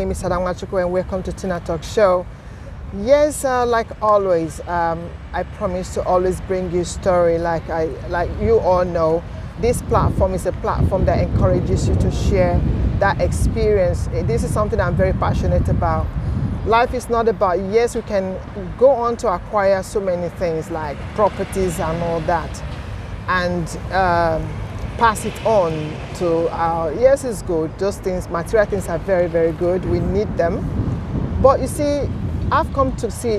name is Adam Wachuku and welcome to Tinatalks show. Yes, like always, I promise to always bring you story. Like you all know, this platform is a platform that encourages you to share that experience. This is something I'm very passionate about. Life is not about, yes, we can go on to acquire so many things like properties and all that, and pass it on to our, yes, it's good. Those things, material things are very, very good. We need them. But you see, I've come to see,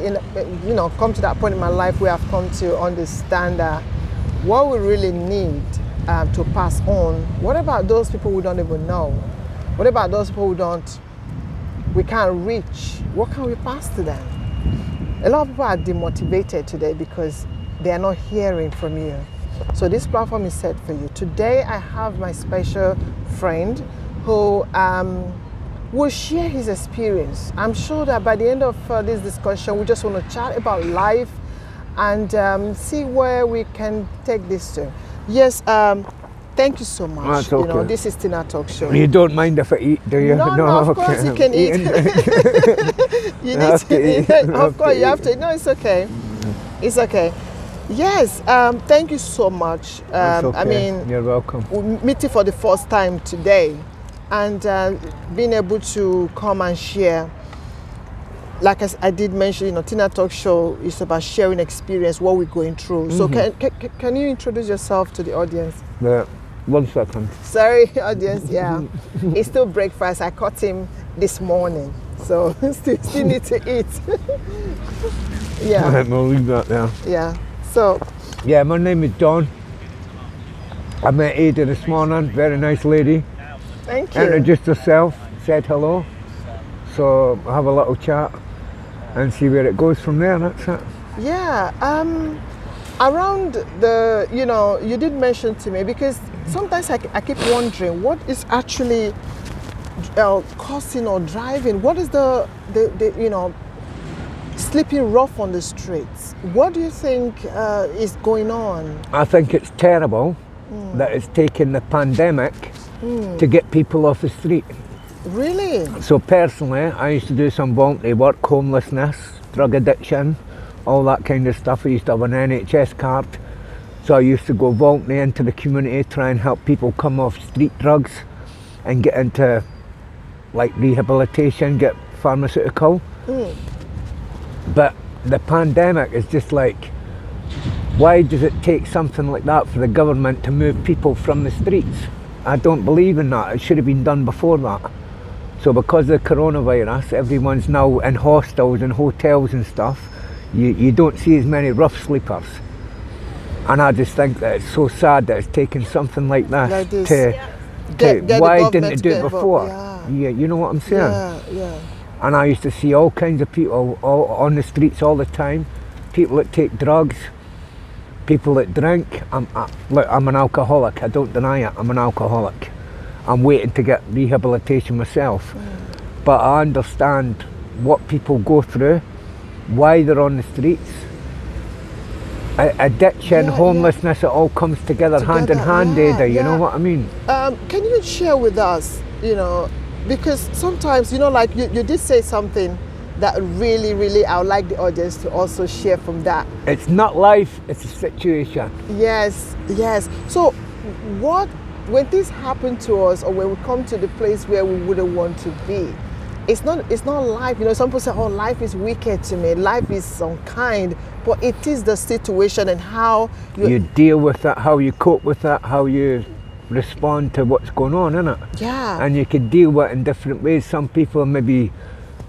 come to that point in my life where I've come to understand that what we really need to pass on, what about those people who don't even know? What about those people who we can't reach? What can we pass to them? A lot of people are demotivated today because they are not hearing from you. So this platform is set for you. Today I have my special friend who will share his experience. I'm sure that by the end of this discussion, we just want to chat about life and see where we can take this to. Yes, thank you so much. That's okay. This is Tinatalks show. You don't mind if I eat, do you? No, of course you can eat. You need to eat. Of course you have to. No, it's okay. It's okay. Yes, thank you so much. Okay. I mean, you're welcome. We're meeting for the first time today, and being able to come and share. Like I did mention, Tinatalks show is about sharing experience, what we're going through. So can you introduce yourself to the audience? 1 second. Sorry, audience. Yeah, it's still breakfast. I caught him this morning, so still need to eat. Yeah. We'll leave that there. Yeah. So. Yeah, my name is Don. I met Ada this morning. Very nice lady. Thank you. Introduced herself, said hello. So I'll have a little chat and see where it goes from there. That's it. Yeah. Around the, you did mention to me, because sometimes I keep wondering what is actually causing or driving. What is the sleeping rough on the streets? What do you think is going on? I think it's terrible that it's taken the pandemic to get people off the street. Really? So personally, I used to do some voluntary work, homelessness, drug addiction, all that kind of stuff. I used to have an NHS card. So I used to go voluntary into the community, try and help people come off street drugs and get into like rehabilitation, get pharmaceutical. But the pandemic is just like, why does it take something like that for the government to move people from the streets? I don't believe in that. It should have been done before that. So because of the coronavirus, everyone's now in hostels and hotels and stuff. You don't see as many rough sleepers. And I just think that it's so sad that it's taken something like this why didn't it do it before? Yeah, you know what I'm saying? Yeah. And I used to see all kinds of people on the streets all the time. People that take drugs, people that drink. Look, I'm an alcoholic, I don't deny it, I'm an alcoholic. I'm waiting to get rehabilitation myself. But I understand what people go through, why they're on the streets. Addiction, homelessness, it all comes together hand in hand, Ada, you know what I mean? Can you share with us, because sometimes, like you did say something that really, really, I would like the audience to also share from that. It's not life, it's a situation. Yes. So when things happen to us, or when we come to the place where we wouldn't want to be, it's not life. Some people say, oh, life is wicked to me, life is unkind, but it is the situation and how you deal with it, how you cope with it, how you respond to what's going on, innit? Yeah. And you can deal with it in different ways. Some people maybe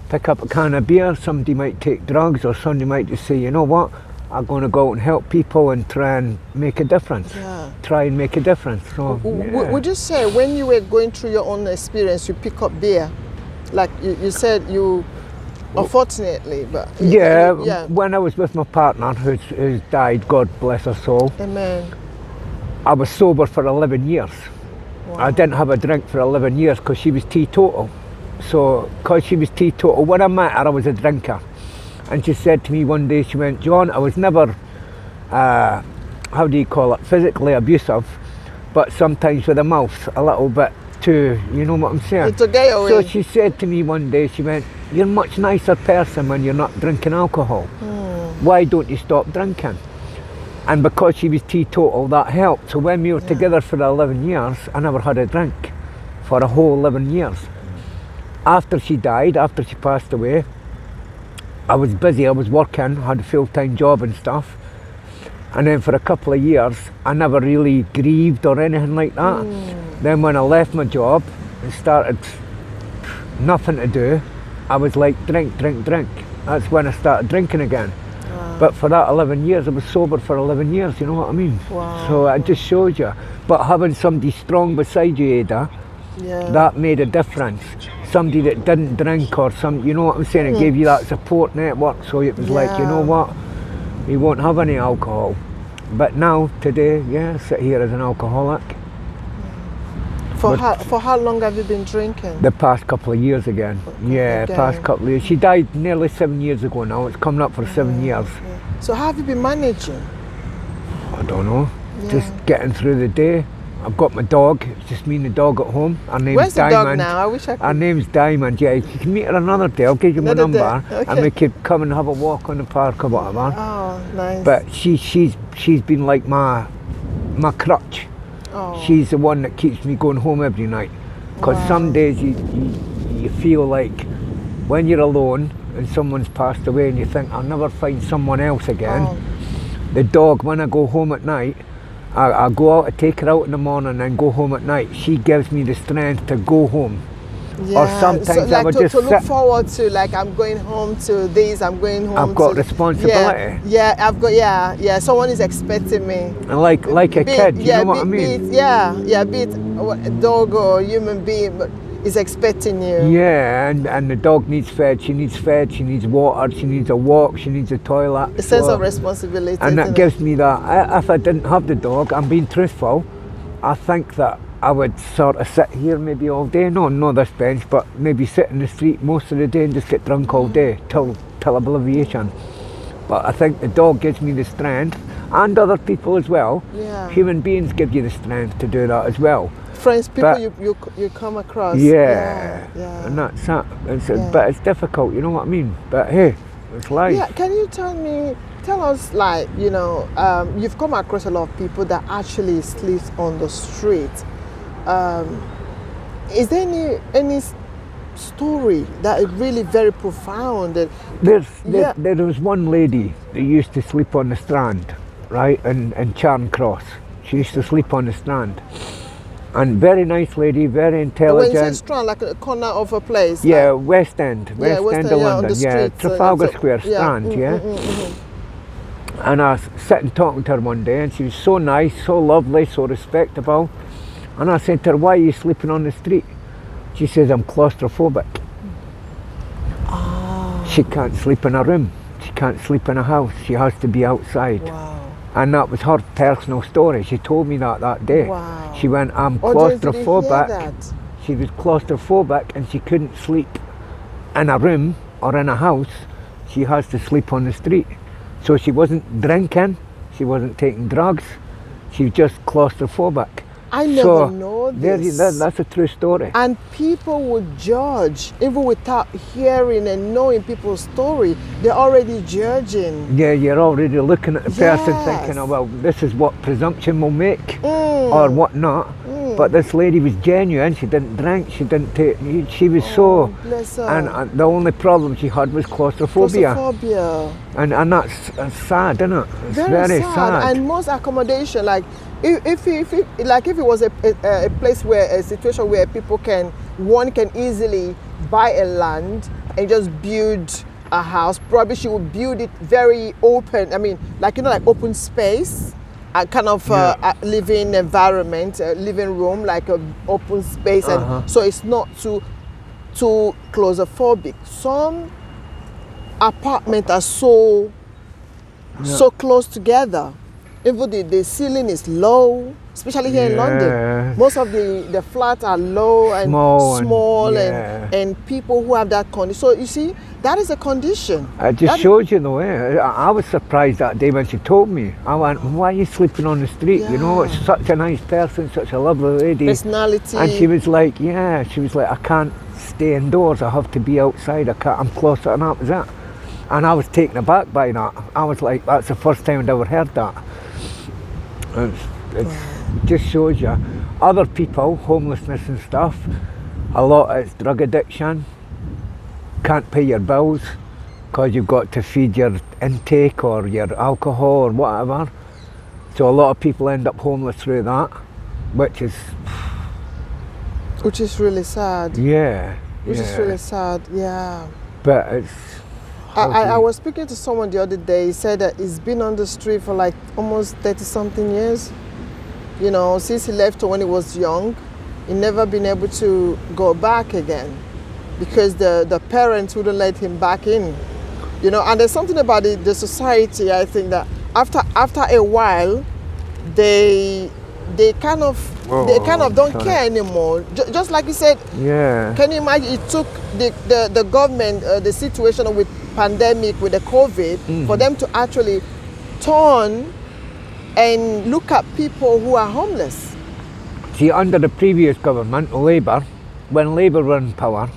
pick up a can of beer, somebody might take drugs, or somebody might just say, you know what, I'm going to go out and help people and try and make a difference. Try and make a difference. So, would you say when you were going through your own experience, you pick up beer? Like you said, you, unfortunately, but... Yeah, when I was with my partner who's died, God bless her soul. Amen. I was sober for 11 years. Wow. I didn't have a drink for 11 years because she was teetotal. So, because she was teetotal, when I met her, I was a drinker. And she said to me one day, she went, John, I was never, how do you call it, physically abusive, but sometimes with the mouth, a little bit to, you know what I'm saying? To get away. So she said to me one day, she went, "You're a much nicer person when you're not drinking alcohol. Why don't you stop drinking?" And because she was teetotal, that helped. So when we were together for 11 years, I never had a drink for a whole 11 years. After she died, after she passed away, I was busy, I was working, had a full-time job and stuff. And then for a couple of years, I never really grieved or anything like that. Then when I left my job and started nothing to do, I was like, drink, drink, drink. That's when I started drinking again. But for that 11 years, I was sober for 11 years, you know what I mean? Wow. So it just shows you. But having somebody strong beside you, Ada, that made a difference. Somebody that didn't drink or some, you know what I'm saying? It gave you that support network. So it was like, you know what? You won't have any alcohol. But now, today, I sit here as an alcoholic. For how long have you been drinking? The past couple of years again. Past couple of years. She died nearly 7 years ago now. It's coming up for 7 years. So how have you been managing? I don't know. Just getting through the day. I've got my dog. It's just me and the dog at home. Her name's Where's the Diamond. dog now? I wish I could. Her name's Diamond. Yeah, you can meet her another day. I'll give you my number, and we could come and have a walk on the park or whatever. Oh, nice. But she's been like my crutch. She's the one that keeps me going home every night. Because some days you feel like when you're alone and someone's passed away and you think, I'll never find someone else again. The dog, when I go home at night, I go out, I take her out in the morning and go home at night. She gives me the strength to go home. Or sometimes I would just to look forward to, like, I'm going home to this, I'm going home I've got responsibility. I've got, someone is expecting me. And like a kid, you know what I mean? Be it a dog or a human being, but is expecting you. Yeah, and the dog needs fed, she needs water, she needs a walk, she needs a toilet. A sense of responsibility. And that gives me that. If I didn't have the dog, I'm being truthful, I think that I would sort of sit here maybe all day, not this bench, but maybe sit in the street most of the day and just get drunk all day till oblivion. But I think the dog gives me the strength, and other people as well. Human beings give you the strength to do that as well. Friends, people you come across. And that's that. But it's difficult, you know what I mean? But hey, it's life. Yeah, can you tell us, like, you know, you've come across a lot of people that actually sleep on the street. Is there any story that is really very profound? There was one lady that used to sleep on the Strand, right, in Charing Cross. She used to sleep on the Strand. And very nice lady, very intelligent. When you say Strand, like a corner of a place? Yeah, like West End of London. Trafalgar Square, Strand, And I was sitting talking to her one day, and she was so nice, so lovely, so respectable. And I said to her, "Why are you sleeping on the street?" She says, "I'm claustrophobic." She can't sleep in a room. She can't sleep in a house. She has to be outside. And that was her personal story. She told me that day. She went, "I'm claustrophobic." She was claustrophobic and she couldn't sleep in a room or in a house. She has to sleep on the street. So she wasn't drinking, she wasn't taking drugs, she was just claustrophobic. I never know this. That's a true story. And people would judge, even without hearing and knowing people's story. They're already judging. Yeah, you're already looking at the person thinking, oh, well, this is what presumption will make, or what not. But this lady was genuine. She didn't drink, she didn't take, she was so, bless her. And the only problem she had was claustrophobia. And that's sad, isn't it? It's very sad. And most accommodation, like, if it was a place where, a situation where one can easily buy a land and just build a house, probably she would build it very open. I mean, like, you know, like open space, a kind of living environment, living room, like an open space, and so it's not too claustrophobic. Some apartments are so close together. Even the ceiling is low, especially here in Yeah. London. Most of the flats are low and small yeah. and people who have that condition. So you see, that is a condition. It just shows you, though. I was surprised that day when she told me. I went, "Why are you sleeping on the street? You know, it's such a nice person, such a lovely lady." Personality. And she was like, "Yeah." She was like, "I can't stay indoors. I have to be outside. I'm closer." And that was it. And I was taken aback by that. I was like, "That's the first time I'd ever heard that." It just shows you. Other people, homelessness and stuff, a lot it's drug addiction. Can't pay your bills because you've got to feed your intake or your alcohol or whatever. So a lot of people end up homeless through that, which is really sad. Yeah. Which is really sad, yeah. But it's... I was speaking to someone the other day. He said that he's been on the street for like almost 30-something years. You know, since he left when he was young, he never been able to go back again because the parents wouldn't let him back in. You know, and there's something about the society, I think, that after a while, they kind of don't care anymore. Just like you said. Yeah. Can you imagine? It took the government, the situation with pandemic, with the COVID, for them to actually turn and look at people who are homeless. See, under the previous government, Labour, when Labour were in power,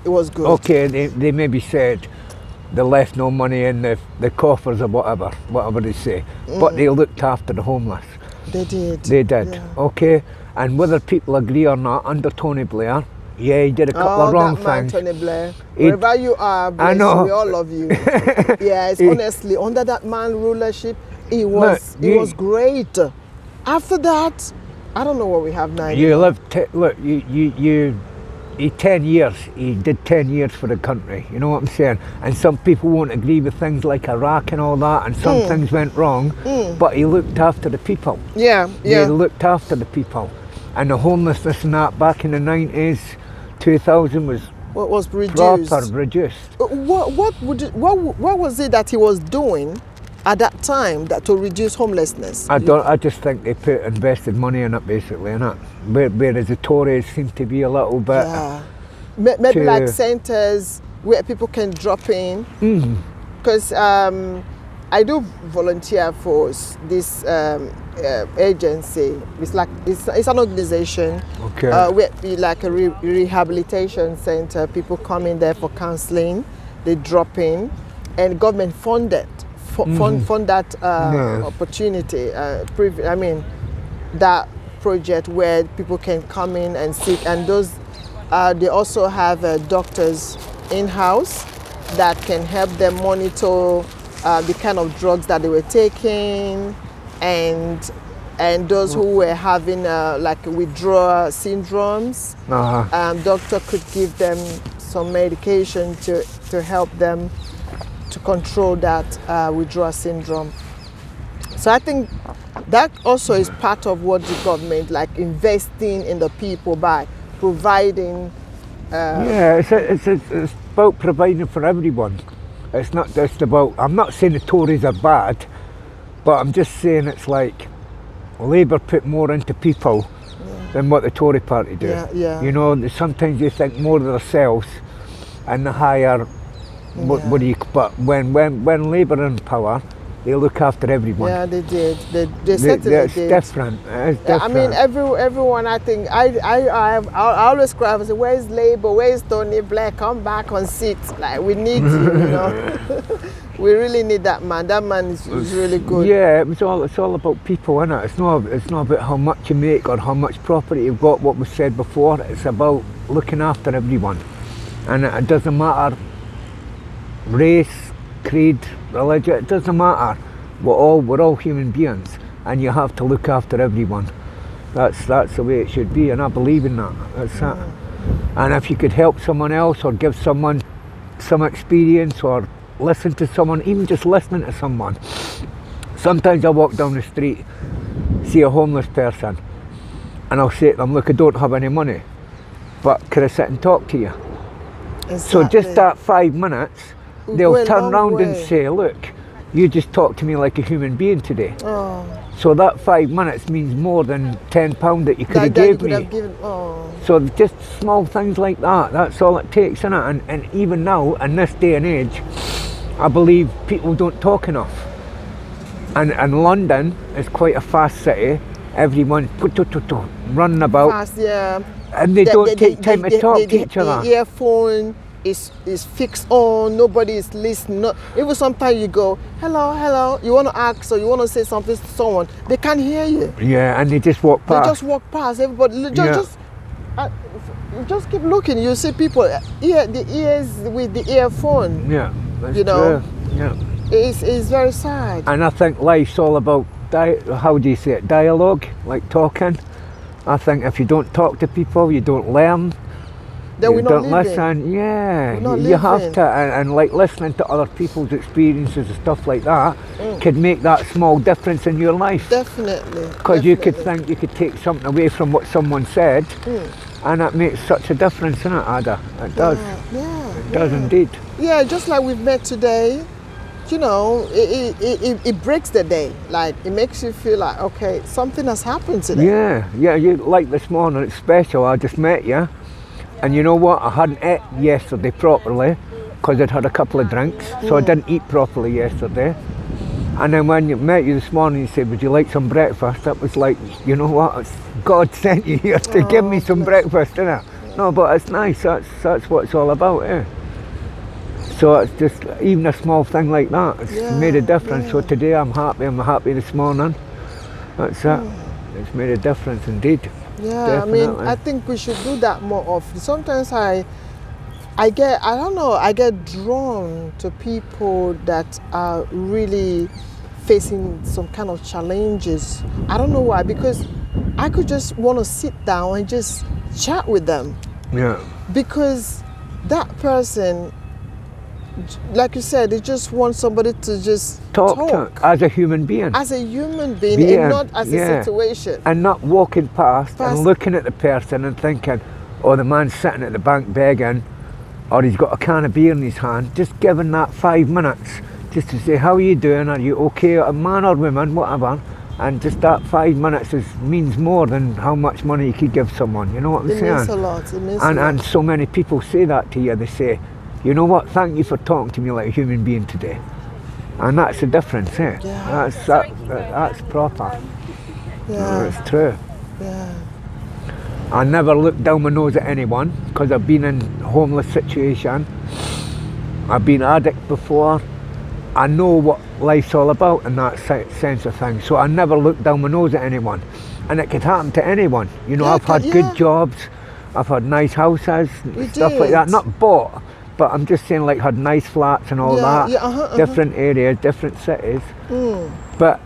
it was good. Okay, they maybe said they left no money in the coffers or whatever they say, but they looked after the homeless. They did. They did, yeah. Okay. And whether people agree or not, under Tony Blair, yeah, he did a couple of wrong that man, things. Tony Blair. Wherever you are, bless I know. you, we all love you. Yes, honestly, under that man rulership, it was great. After that, I don't know what we have now. You he 10 years, he did 10 years for the country, you know what I'm saying? And some people won't agree with things like Iraq and all that, and some things went wrong, but he looked after the people. Yeah. He looked after the people. And the homelessness and that back in the 90s, 2000 was reduced. Proper reduced. What was it that he was doing at that time to reduce homelessness? I just think they invested money in it basically, innit? Whereas the Tories seem to be a little bit... Yeah. Maybe like centres where people can drop in. Because I do volunteer for this agency. It's an organization. Okay. Where like a rehabilitation centre. People come in there for counselling. They drop in, and government fund that opportunity. That project where people can come in and sit, and those they also have doctors in-house that can help them monitor the kind of drugs that they were taking, and those who were having like withdrawal syndromes. Doctor could give them some medication to help them to control that withdrawal syndrome. So I think that also is part of what the government, like investing in the people by providing. It's about providing for everyone. It's not just about, I'm not saying the Tories are bad, but I'm just saying it's like Labour put more into people than what the Tory party do. You know, sometimes they think more of themselves and the higher, but when Labour are in power, they look after everyone. Yeah, they did. They certainly it's did. Different. It's different. I mean, everyone. I think I always cry and say, "Where's Labour? Where's Tony Blair? Come back on seat. Like we need you. You know, we really need that man. That man is really good." Yeah, it's all about people, isn't it? It's not about how much you make or how much property you've got. What was said before. It's about looking after everyone, and it doesn't matter race, creed, religion, it doesn't matter. We're all human beings, and you have to look after everyone. That's the way it should be, and I believe in that. That's it. And if you could help someone else or give someone some experience or listen to someone, even just listening to someone. Sometimes I walk down the street, see a homeless person, and I'll say to them, "Look, I don't have any money, but could I sit and talk to you?" Exactly. So just that 5 minutes, they'll turn around and say, "Look, you just talked to me like a human being today." So that 5 minutes means more than £10 that you could have that you gave could me. have given. Oh, So just small things like that, that's all it takes, innit? And even now, in this day and age, I believe people don't talk enough. And London is quite a fast city. Everyone's running about, fast, yeah. and they don't take time to talk to each The other. earphone is fixed on. Nobody is listening. No, even sometimes you go, hello, hello. You want to ask or you want to say something to someone. They can't hear you. Yeah, and they just walk They past. just walk past. Everybody uh, just keep looking. You see people the ears with the earphone. Yeah, that's You know. true. Yeah. It's very sad. And I think life's all about, how do you say it, dialogue, like talking. I think if you don't talk to people, you don't learn. Then we're You not don't living. listen, yeah. We're not You have living. to, and like listening to other people's experiences and stuff like that could make that small difference in your life. Definitely. Because you could definitely. think you could take something away from what someone said, and it makes such a difference, innit, Ada? It does. Yeah. It does indeed. Yeah, just like we've met today, you know, it breaks the day. Like, it makes you feel like, okay, something has happened today. Yeah, you like this morning, it's special. I just met you, and you know what? I hadn't ate yesterday properly because I'd had a couple of drinks, so I didn't eat properly yesterday. And then when you met you this morning, you said, would you like some breakfast? That was like, you know what? It's God sent you here to give me some breakfast, innit? No, but it's nice. That's what it's all about, eh? So it's just, even a small thing like that, it's made a difference. So today I'm happy this morning. That's it. It's made a difference indeed. Yeah, Definitely. I mean, I think we should do that more often. Sometimes I get drawn to people that are really facing some kind of challenges. I don't know why, because I could just want to sit down and just chat with them. Yeah. Because that person, like you said, they just want somebody to just Talk to, as a human being. as a human being and not as a situation. And not walking past Past- and looking at the person and thinking, oh, the man's sitting at the bank begging, or he's got a can of beer in his hand. Just giving that 5 minutes just to say, how are you doing? Are you okay? A man or woman, whatever. And just that 5 minutes means more than how much money you could give someone. You know what I'm It saying? means a lot. It means a lot. And so many people say that to you. They say, you know what, thank you for talking to me like a human being today. And that's the difference, eh? Yeah. That's proper. Yeah. It's true. Yeah. I never look down my nose at anyone because I've been in homeless situation. I've been addict before. I know what life's all about in that sense of things. So I never look down my nose at anyone. And it could happen to anyone. You know, Yeah, I've had yeah. good jobs. I've had nice houses, You stuff like that. did. Not bought, but I'm just saying, like, had nice flats and all Yeah, that. yeah, Different areas, different cities. But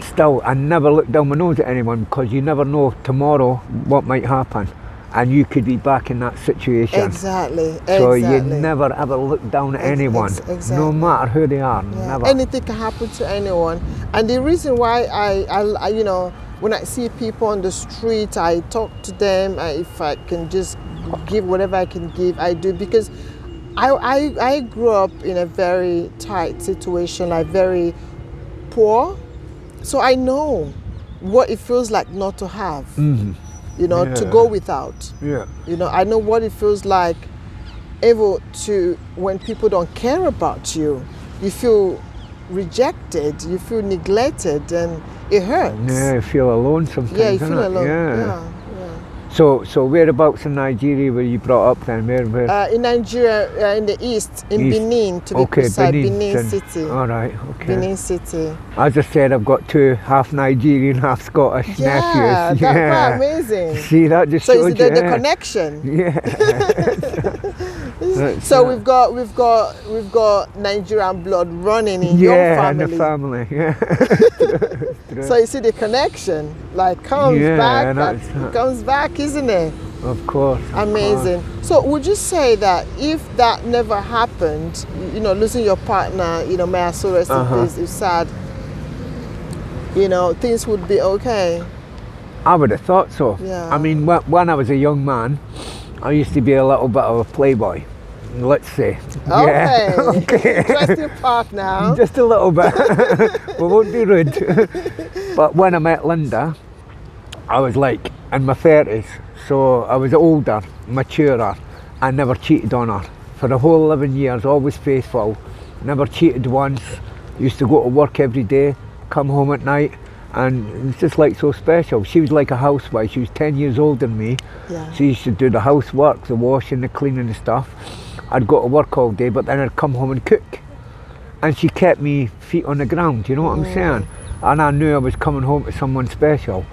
still, I never look down my nose at anyone because you never know tomorrow what might happen. And you could be back in that situation. Exactly. So you exactly. never ever look down at anyone, exactly. no matter who they are, Yeah. never. Anything can happen to anyone. And the reason why I you know, when I see people on the street, I talk to them. If I can just give whatever I can give, I do, because I grew up in a very tight situation, like very poor. So I know what it feels like not to have, you know, to Yeah. go without. Yeah. You know, I know what it feels like able to, when people don't care about you, you feel rejected, you feel neglected, and it hurts. Yeah, you feel alone sometimes. Yeah, you innit? feel alone. Yeah. Yeah. So whereabouts in Nigeria were you brought up then? Where? In Nigeria, in the east, in East. Benin, to be Okay, precise, Benin. Benin City. All right, okay. Benin City. As I said, I've got two half Nigerian, half Scottish Yeah, nephews. that's amazing. See, that just So shows is the you. connection. Yeah. That's So it. we've got Nigerian blood running in your Yeah, in family. the family. Yeah. So you see the connection, like comes Yeah, back, that's that it. comes back, isn't it? Of course. of Amazing. So would you say that if that never happened, you know, losing your partner, you know, may I so rest in peace, is sad, you know, things would be okay? I would have thought so. Yeah. I mean, when I was a young man, I used to be a little bit of a playboy. let's say. Okay. Yeah. Okay. Interesting part now. Just a little bit. We won't be rude. But when I met Linda, I was like in my 30s, so I was older, maturer. I never cheated on her. For the whole 11 years, always faithful, never cheated once. Used to go to work every day, come home at night, and it's just like so special. She was like a housewife. She was 10 years older than me. Yeah. She used to do the housework, the washing, the cleaning and stuff. I'd go to work all day, but then I'd come home and cook. And she kept me feet on the ground, you know what I'm saying? And I knew I was coming home to someone special.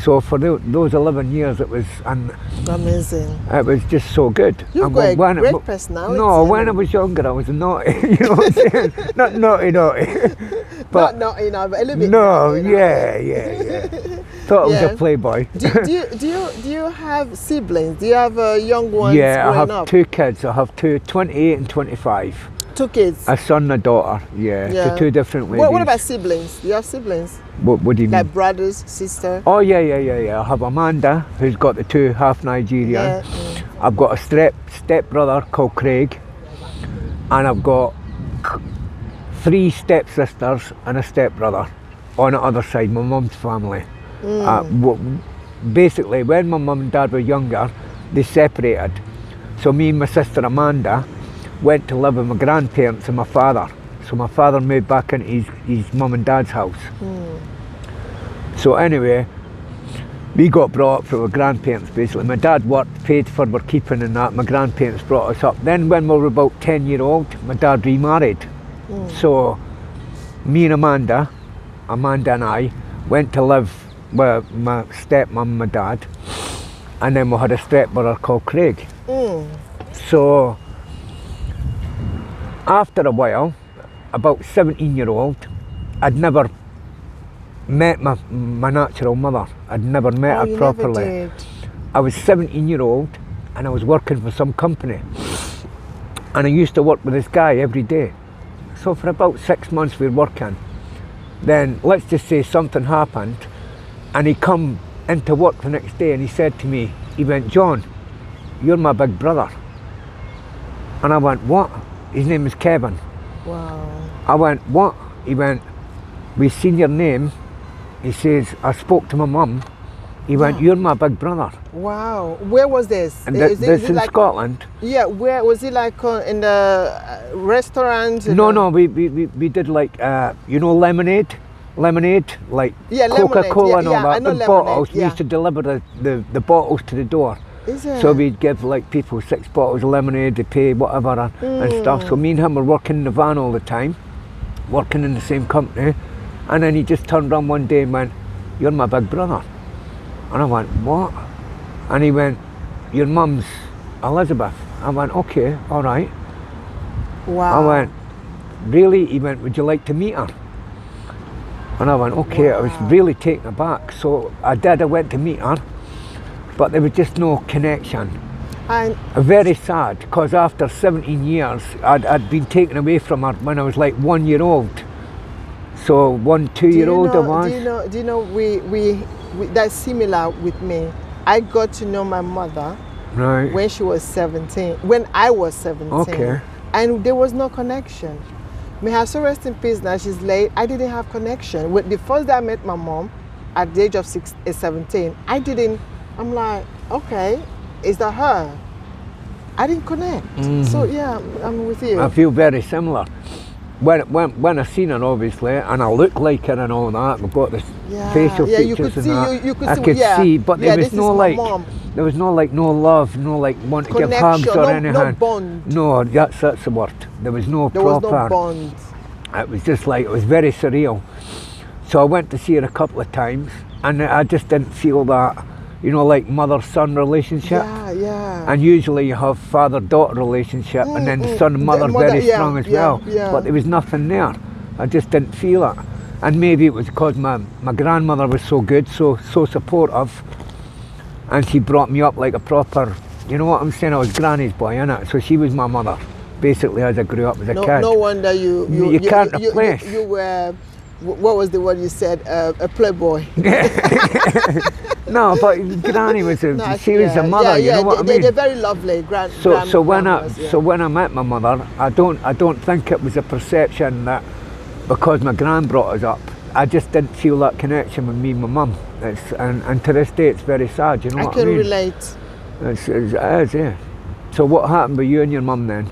So for those 11 years, it was amazing. It was just so good. You've got a great personality. No, when I was younger, I was naughty. You know what I'm saying? Not naughty, but not naughty now, but a little bit. No, naughty, yeah. Thought I was a playboy. Do you have siblings? Do you have young ones? Yeah, I have up? 2 kids. I have 28 and 25. 2 kids? A son and a daughter, yeah. 2 different ladies. What about siblings? Do you have siblings? What do you mean? Like brothers, sister? Oh, yeah. I have Amanda, who's got the 2 half Nigerian. Yeah. I've got a step brother called Craig, and I've got 3 step sisters and a step brother on the other side, my mum's family. Basically, when my mum and dad were younger, they separated. So me and my sister Amanda went to live with my grandparents and my father. So my father moved back into his mum and dad's house. So anyway, we got brought up from our grandparents basically. My dad worked, paid for our keeping and that. My grandparents brought us up. Then when we were about 10 years old, my dad remarried. So me and Amanda and I went to live with my stepmom and my dad. And then we had a stepbrother called Craig. So after a while, about 17 years old, I'd never met my natural mother. I'd never met her properly. Never did. I was 17 years old and I was working for some company. And I used to work with this guy every day. So for about 6 months we were working. Then let's just say something happened and he come into work the next day and he said to me, he went, "John, you're my big brother." And I went, "What?" His name is Kevin. Wow. I went, "What?" He went, "We've seen your name." He says, "I spoke to my mum." He went, "You're my big brother." Wow. Where was this? And this in like, Scotland. Yeah, where was it, like in the restaurant? No, we did like, lemonade, like Coca-Cola and all that, the bottles. We used to deliver the bottles to the door. Is it? So we'd give like people 6 bottles of lemonade, they pay whatever and stuff. So me and him were working in the van all the time, working in the same company. And then he just turned around one day and went, "You're my big brother." And I went, "What?" And he went, "Your mum's Elizabeth." I went, "Okay, all right." Wow. I went, "Really?" He went, "Would you like to meet her?" And I went, "Okay." Wow. I was really taken aback. So I went to meet her, but there was just no connection. And very sad, because after 17 years, I'd been taken away from her when I was like 1 year old. So 1, 2 year old I was. Do you know, we that's similar with me. I got to know my mother when she was 17, when I was 17. Okay. And there was no connection. May her soul rest in peace now, she's late. I didn't have connection. When the first day I met my mom, at the age of 17, I'm like, okay, is that her? I didn't connect. So yeah, I'm with you. I feel very similar. When I seen her, obviously, and I look like her and all that, we've got this facial features you could and see, that. you could I see, could see, but there was no like, mom. there was no like, no love, no like want to give hugs or anything. No bond. No, that's the word. There was no There proper. was no bond. It was just like, it was very surreal. So I went to see her a couple of times, and I just didn't feel that, like mother-son relationship. Yeah. And usually you have father-daughter relationship, and then the son and mother very strong as well. But there was nothing there. I just didn't feel it. And maybe it was because my grandmother was so good, so supportive, and she brought me up like a proper, you know what I'm saying, I was granny's boy, innit? So she was my mother, basically, as I grew up as a kid. No wonder you can't replace. You were, what was the word you said, a playboy. No, but Granny was No, she was a mother. yeah, You know what I mean? They're very lovely. So when grandmas, when I met my mother, I don't think it was a perception that because my gran brought us up, I just didn't feel that connection with me and my mum. And to this day it's very sad. You know I what I can mean? relate. It is, yeah. So what happened with you and your mum then?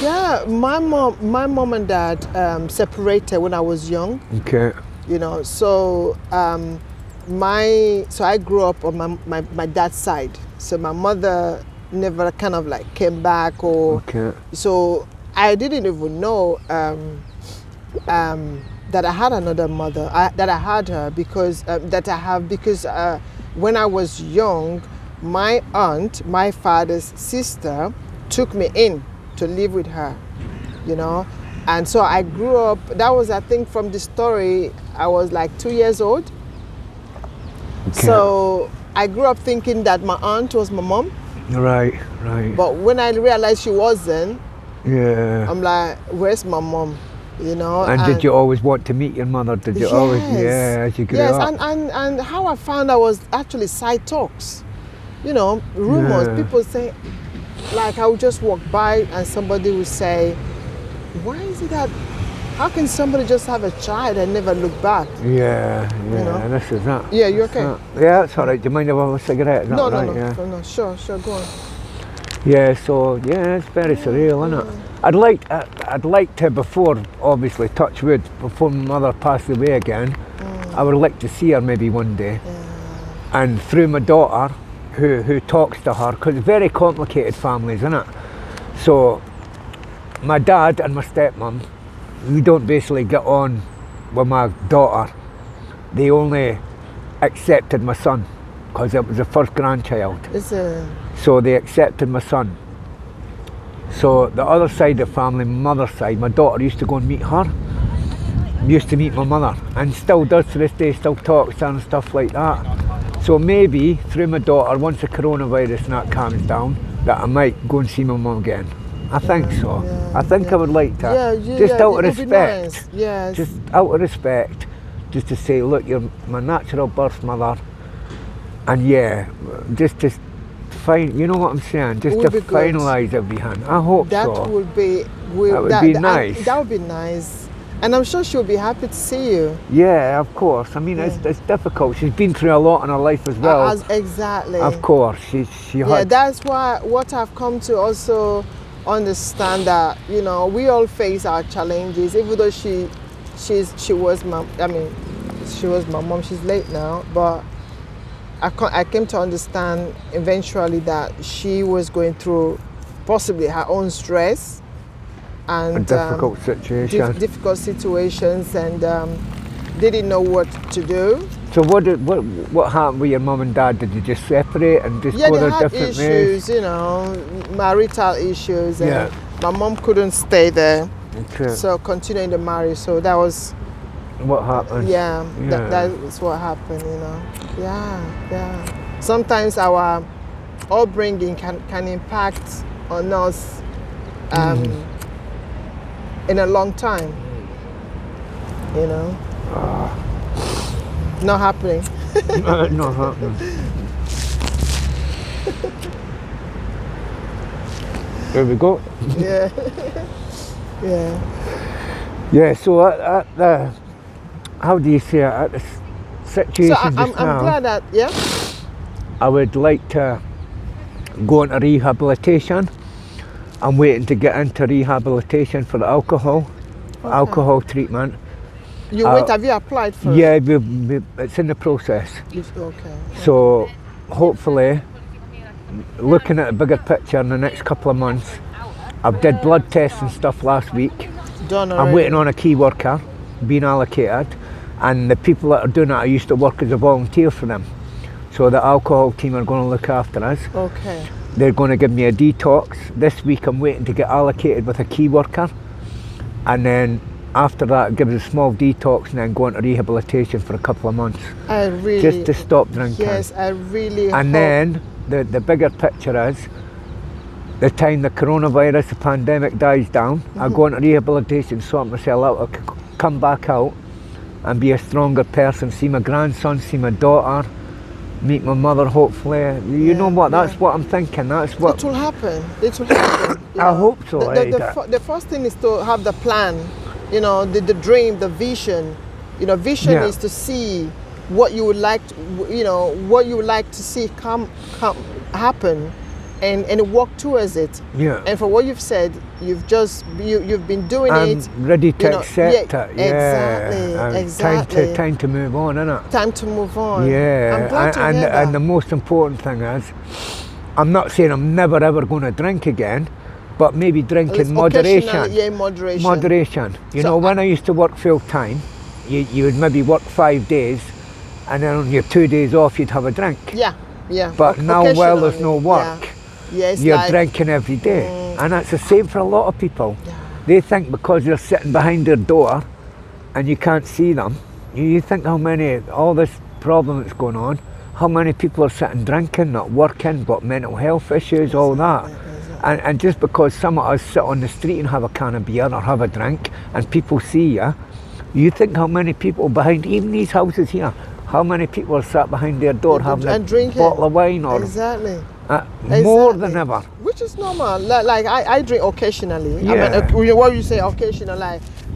Yeah, my mom and dad separated when I was young. Okay. You know, so I grew up on my dad's side. So my mother never kind of like came back, or Okay. so I didn't even know that I had another mother. That I had her because when I was young, my aunt, my father's sister, took me in to live with her, you know. And so I grew up, that was, I think, from the story, I was like 2 years old. Okay. So I grew up thinking that my aunt was my mom. Right. But when I realized she wasn't, Yeah. I'm like, where's my mom? You know. And did you always want to meet your mother? Did you always? Yeah, as you grew up. Yes, and how I found out was actually side talks. You know, rumors. Yeah. People say, like, I would just walk by and somebody would say, why is it that, how can somebody just have a child and never look back? Yeah, You know? this is that. Yeah, you That's okay? that. Yeah, that's all right. Do you mind if I have a cigarette? Is that No, all no, right? no, Yeah. no, sure, go on. Yeah, so yeah, it's very surreal, isn't it? I'd like to, before, obviously, touch wood, before my mother passed away again, I would like to see her maybe one day. And through my daughter, who talks to her, because it's very complicated families, isn't it? So my dad and my stepmom, we don't basically get on with my daughter. They only accepted my son because it was the first grandchild. So they accepted my son. So the other side of the family, my mother's side, my daughter used to go and meet her, used to meet my mother, and still does to this day, still talks to her and stuff like that. So maybe through my daughter, once the coronavirus and that calms down, that I might go and see my mum again. I think so. I think I would like to. Just out of respect. Nice. Yes. Just out of respect, just to say, look, you're my natural birth mother, and just to find, you know what I'm saying? Just to finalise everything. I hope that so. Would be. That would be nice. That would be nice. And I'm sure she'll be happy to see you. Yeah, of course. I mean, it's difficult. She's been through a lot in her life as well. Exactly. Of course, she had. That's what I've come to also understand, that, you know, we all face our challenges. Even though she was my mom. She's late now, but I came to understand eventually that she was going through possibly her own stress and a difficult situation. difficult situations, and didn't know what to do. So what happened with your mum and dad? Did you just separate and just go their different ways? Yeah, they had issues, you know, marital issues, and my mom couldn't stay there, so continuing the marriage. So that was what happened. Yeah. That was what happened, you know. Yeah. Sometimes our upbringing can impact on us in a long time, you know. Not happening. Not happening. There we go. Yeah. Yeah, so how do you say it, at the situation so I'm now, glad that, I would like to go into rehabilitation. I'm waiting to get into rehabilitation for the alcohol treatment. Have you applied for it? Yeah, it's in the process. Okay. So hopefully, looking at a bigger picture in the next couple of months, I've did blood tests and stuff last week. Done already. I'm waiting on a key worker being allocated, and the people that are doing it, I used to work as a volunteer for them. So the alcohol team are going to look after us. Okay. They're going to give me a detox. This week I'm waiting to get allocated with a key worker, and then after that give us a small detox and then go into rehabilitation for a couple of months. Just to stop drinking. Yes, I really hope. And then the bigger picture is, the time the coronavirus, the pandemic dies down, I'll go into rehabilitation, sort myself out, I'll come back out and be a stronger person, see my grandson, see my daughter, meet my mother, hopefully. You know what? That's what I'm thinking. That's what. It will happen. It will happen. I hope so. The first thing is to have the plan, the dream, the vision. Vision is to see what you would like to, what you would like to see come happen, and work towards it. Yeah. And for what you've said, you've been doing it. I'm ready to accept it. Yeah. Exactly. Time to move on, isn't it? Time to move on. Yeah. I'm glad to hear that. And the most important thing is, I'm not saying I'm never ever going to drink again, but maybe drink in moderation. Yeah, moderation. Moderation. When I used to work full time, you would maybe work 5 days, and then on your 2 days off you'd have a drink. Yeah. But now, while there's no work, you're drinking every day, and that's the same for a lot of people. Yeah. They think because you're sitting behind their door and you can't see them, you think all this problem that's going on, how many people are sitting drinking, not working, but mental health issues, all that. And just because some of us sit on the street and have a can of beer or have a drink and people see you think how many people behind even these houses here, how many people are sat behind their door having a bottle of wine or more than ever. Which is normal. Like I drink occasionally. Yeah. I mean, what you say occasional,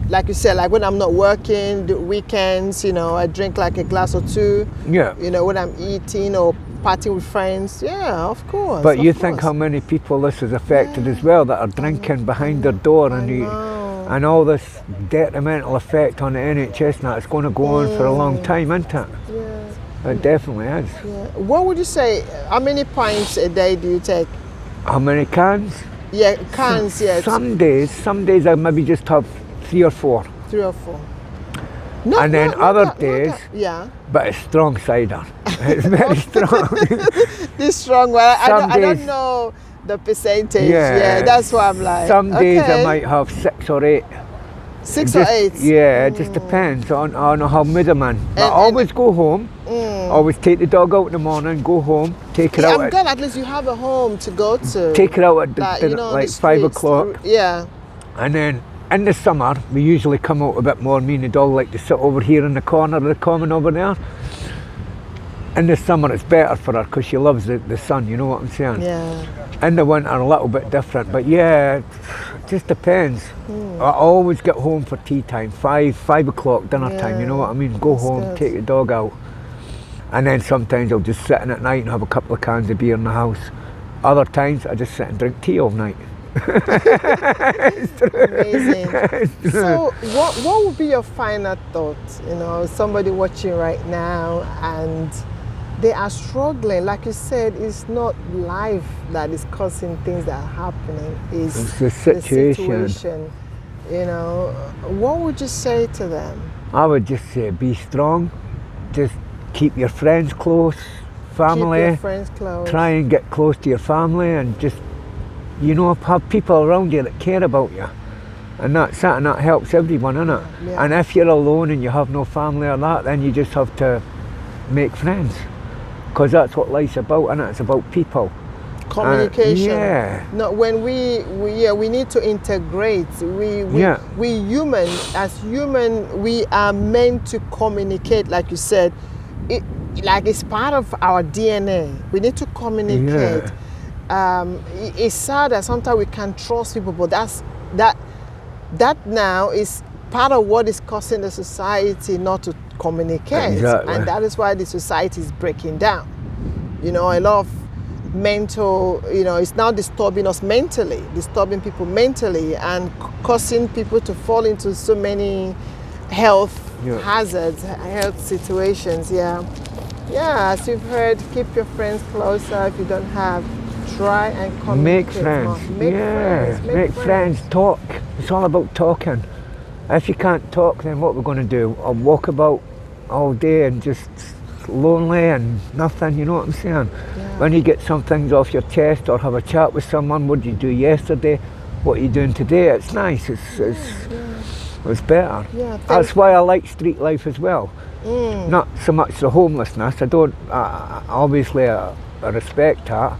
like you said, like when I'm not working, the weekends, I drink like a glass or two. Yeah. When I'm eating or partying with friends. Yeah, of course. But you think how many people this has affected as well that are drinking behind their door and all this detrimental effect on the NHS now, it's going to go on for a long time, isn't it? Yeah. It definitely is. Yeah. What would you say, how many pints a day do you take? How many cans? Yeah, cans, yes. Some days I maybe just have 3 or 4. 3 or 4. And then other days, but it's strong cider. It's very strong. This strong one, I don't know the percentage. Yeah, that's why I'm like. Some days I might have 6 or 8. 6 or 8? Yeah, it just depends on how mood I'm in. But I always go home, always take the dog out in the morning, go home, take her out. I'm glad at least you have a home to go to. Take her out at like 5 o'clock. Yeah. And then in the summer, we usually come out a bit more. Me and the dog like to sit over here in the corner of the common over there. In the summer it's better for her because she loves the sun, you know what I'm saying? Yeah. In the winter a little bit different, but yeah, it just depends. I always get home for tea time, 5 o'clock dinner time, you know what I mean? Go home, take the dog out. And then sometimes I'll just sit in at night and have a couple of cans of beer in the house. Other times I just sit and drink tea all night. Amazing. So what would be your final thoughts? Somebody watching right now and they are struggling. Like you said, it's not life that is causing things that are happening. It's the situation. What would you say to them? I would just say be strong. Just keep your friends close, family. Keep your friends close. Try and get close to your family and just, have people around you that care about you. And that's it, and that helps everyone, innit? Yeah. And if you're alone and you have no family or that, then you just have to make friends. Because that's what life's about, innit? It's about people. Communication. No, when we need to integrate. We human, as human, we are meant to communicate, like you said. It's part of our DNA. We need to communicate. It's sad that sometimes we can't trust people, but that now is part of what is causing the society not to communicate. Exactly. And that is why the society is breaking down. A lot of mental, it's now disturbing us mentally, disturbing people mentally, and causing people to fall into so many health hazards, health situations. As you've heard, keep your friends closer. If you don't have, try and communicate. Make friends. Make friends. Talk. It's all about talking. If you can't talk, then what we're going to do? I'll walk about all day and just lonely and nothing, you know what I'm saying? Yeah. When you get some things off your chest or have a chat with someone, what did you do yesterday? What are you doing today? It's nice. It's better. Yeah, that's why I like street life as well. Not so much the homelessness. I don't. Obviously, I respect that.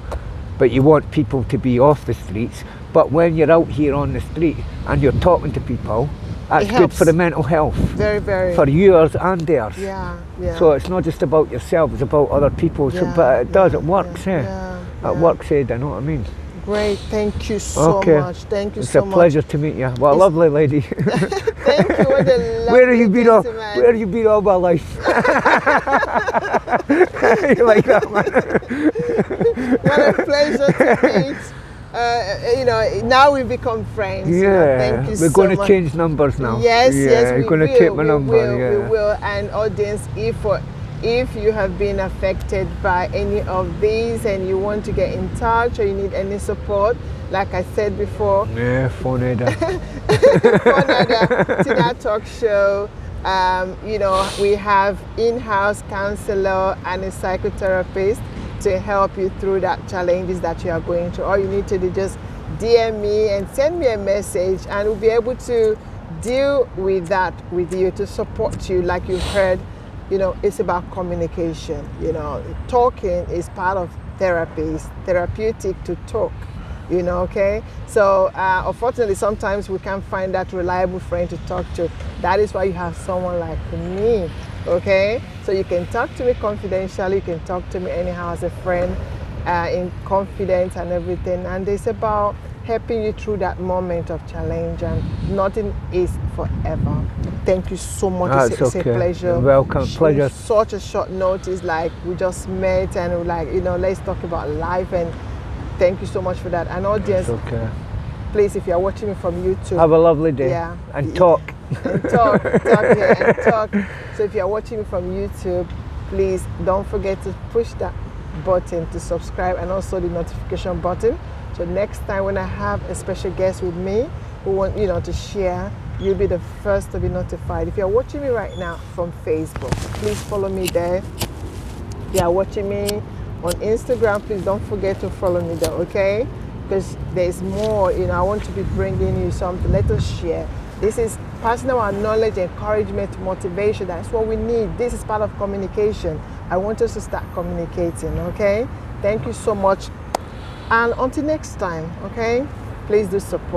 But you want people to be off the streets. But when you're out here on the street and you're talking to people, That's good for the mental health. Very, very. For yours and theirs. Yeah, yeah. So it's not just about yourself, it's about other people. Yeah, So, but it does, yeah, it works, yeah, eh? yeah, It works, eh? Do you know what I mean? Great, thank you so much. Thank you it's so a much. pleasure to meet you. What a lovely lady. Thank you. What a lovely Where have you been all? gentleman. Where have you been all my life? You like that, man? What a pleasure to meet. You know, now we've become friends. Yeah, you know. Thank you we're so going to much. change numbers now. Yes, yeah, yes, you're we going to will. take my we number. will, yeah. we will. And audience, if you have been affected by any of these and you want to get in touch or you need any support, like I said before, Yeah, phone Ada. Tinatalks show. You know, we have in-house counselor and a psychotherapist to help you through that challenges that you are going through. All you need to do is just DM me and send me a message, and we'll be able to deal with that with you to support you. Like you heard, you know, it's about communication. You know, talking is part of therapy. It's therapeutic to talk. You know, okay? So unfortunately, sometimes we can't find that reliable friend to talk to. That is why you have someone like me, okay? So you can talk to me confidentially, you can talk to me anyhow as a friend, in confidence and everything. And it's about helping you through that moment of challenge, and nothing is forever. Thank you so much. It's a pleasure. You're welcome. Pleasure. Such a short notice, like we just met and we're like, you know, let's talk about life, and thank you so much for that. And audience, please, if you're watching me from YouTube, have a lovely day. Yeah. And talk. And talk, yeah, and talk. So if you're watching me from YouTube, please don't forget to push that button to subscribe and also the notification button. So next time when I have a special guest with me who want, you know, to share, you'll be the first to be notified. If you're watching me right now from Facebook, please follow me there. If you're watching me on Instagram, please don't forget to follow me there, okay? Because there's more, you know, I want to be bringing you something. Let us share. This is passing our knowledge, encouragement, motivation. That's what we need. This is part of communication. I want us to start communicating, okay? Thank you so much. And until next time, okay? Please do support.